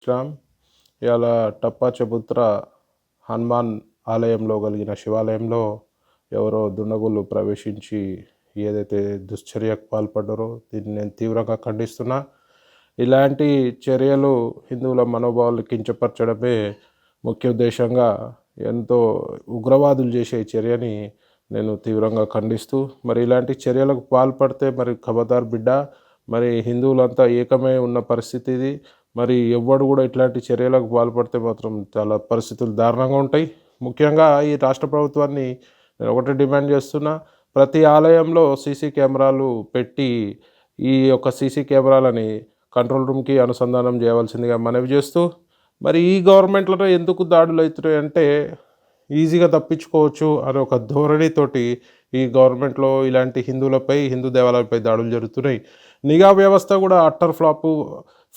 శ్రామ్ ఇవాళ టప్పా చబుత్ర హనుమాన్ ఆలయంలో కలిగిన శివాలయంలో ఎవరో దుండగులు ప్రవేశించి ఏదైతే దుశ్చర్యకు పాల్పడ్డారో దీన్ని నేను తీవ్రంగా ఖండిస్తున్నా. ఇలాంటి చర్యలు హిందువుల మనోభావాలు కించపరచడమే ముఖ్య ఉద్దేశంగా ఎంతో ఉగ్రవాదులు చేసే చర్యని నేను తీవ్రంగా ఖండిస్తూ, మరి ఇలాంటి చర్యలకు పాల్పడితే మరి ఖబర్దార్ బిడ్డ, మరి హిందువులంతా ఏకమై ఉన్న పరిస్థితి ఇది. మరి ఎవ్వడు కూడా ఇట్లాంటి చర్యలకు పాల్పడితే మాత్రం చాలా పరిస్థితులు దారుణంగా ఉంటాయి. ముఖ్యంగా ఈ రాష్ట్ర ప్రభుత్వాన్ని నేను ఒకటే డిమాండ్ చేస్తున్నా, ప్రతి ఆలయంలో సీసీ కెమెరాలు పెట్టి ఈ యొక్క సీసీ కెమెరాలని కంట్రోల్ రూమ్కి అనుసంధానం చేయవలసిందిగా మనవి చేస్తూ, మరి ఈ గవర్నమెంట్లో ఎందుకు దాడులు అవుతున్నాయి అంటే ఈజీగా తప్పించుకోవచ్చు అనే ఒక ధోరణితోటి ఈ గవర్నమెంట్లో ఇలాంటి హిందువులపై, హిందూ దేవాలయాలపై దాడులు జరుగుతున్నాయి. నిఘా వ్యవస్థ కూడా అట్టర్ ఫ్లాపు,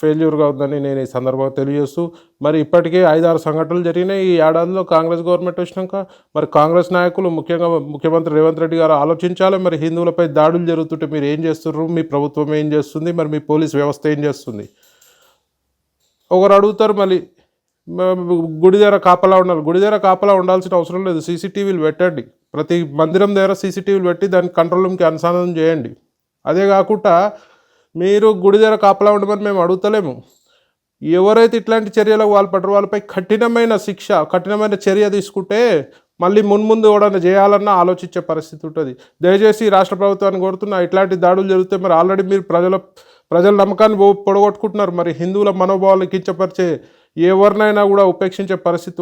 ఫెయిల్యూర్గా ఉందని నేను ఈ సందర్భంగా తెలియజేస్తూ, మరి ఇప్పటికే 5-6 సంఘటనలు జరిగినాయి ఈ ఏడాదిలో కాంగ్రెస్ గవర్నమెంట్ వచ్చినాక. మరి కాంగ్రెస్ నాయకులు ముఖ్యంగా ముఖ్యమంత్రి రేవంత్ రెడ్డి గారు ఆలోచించాలి. మరి హిందువులపై దాడులు జరుగుతుంటే మీరు ఏం చేస్తున్నారు, మీ ప్రభుత్వం ఏం చేస్తుంది, మరి మీ పోలీస్ వ్యవస్థ ఏం చేస్తుంది? ఒకరు అడుగుతారు మళ్ళీ గుడి దగ్గర కాపలా ఉండాలి. గుడి దగ్గర కాపలా ఉండాల్సిన అవసరం లేదు, సీసీటీవీలు పెట్టండి. ప్రతి మందిరం దగ్గర సీసీటీవీలు పెట్టి దాన్ని కంట్రోల్ రూమ్కి అనుసంధానం చేయండి. అదే కాకుండా మీరు గుడి దగ్గర కాపలా ఉండమని మేము అడుగుతలేము. ఎవరైతే ఇట్లాంటి చర్యలకు పాల్పడరో వాళ్ళపై కఠినమైన శిక్ష, కఠినమైన చర్య తీసుకుంటే మళ్ళీ మున్ముందు కూడా చేయాలన్నా ఆలోచించే పరిస్థితి ఉంటుంది. దయచేసి రాష్ట్ర ప్రభుత్వాన్ని కోరుతున్నా, ఇట్లాంటి దాడులు జరిగితే మరి ఆల్రెడీ మీరు ప్రజల నమ్మకాన్ని పొడగొట్టుకుంటున్నారు. మరి హిందువుల మనోభావాలు కించపరిచే ఎవరినైనా కూడా ఉపేక్షించే పరిస్థితి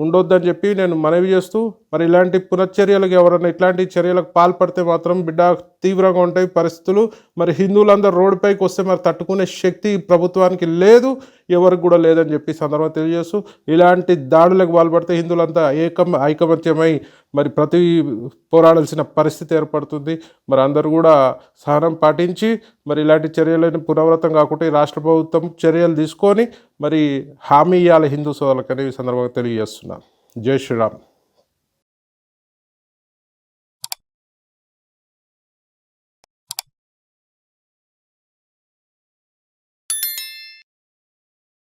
ఉండొద్దని చెప్పి నేను మనవి చేస్తూ, మరి ఇలాంటి పునశ్చర్యలకు ఎవరైనా ఇట్లాంటి చర్యలకు పాల్పడితే మాత్రం బిడ్డ తీవ్రంగా ఉంటాయి పరిస్థితులు. మరి హిందువులందరూ రోడ్డుపైకి వస్తే మరి తట్టుకునే శక్తి ప్రభుత్వానికి లేదు, ఎవరికి కూడా లేదని చెప్పి సందర్భంగా తెలియజేస్తూ, ఇలాంటి దాడులకు పాల్పడితే హిందువులంతా ఐకమత్యమై మరి పోరాడాల్సిన పరిస్థితి ఏర్పడుతుంది. మరి అందరూ కూడా సహనం పాటించి మరి ఇలాంటి చర్యలను పునరావృతం కాకుండా ఈ రాష్ట్ర ప్రభుత్వం చర్యలు తీసుకొని మరి హామీ ఇవ్వాలి హిందూ సోదరులకు అని ఈ సందర్భంగా తెలియజేస్తున్నాను. జై శ్రీరామ్.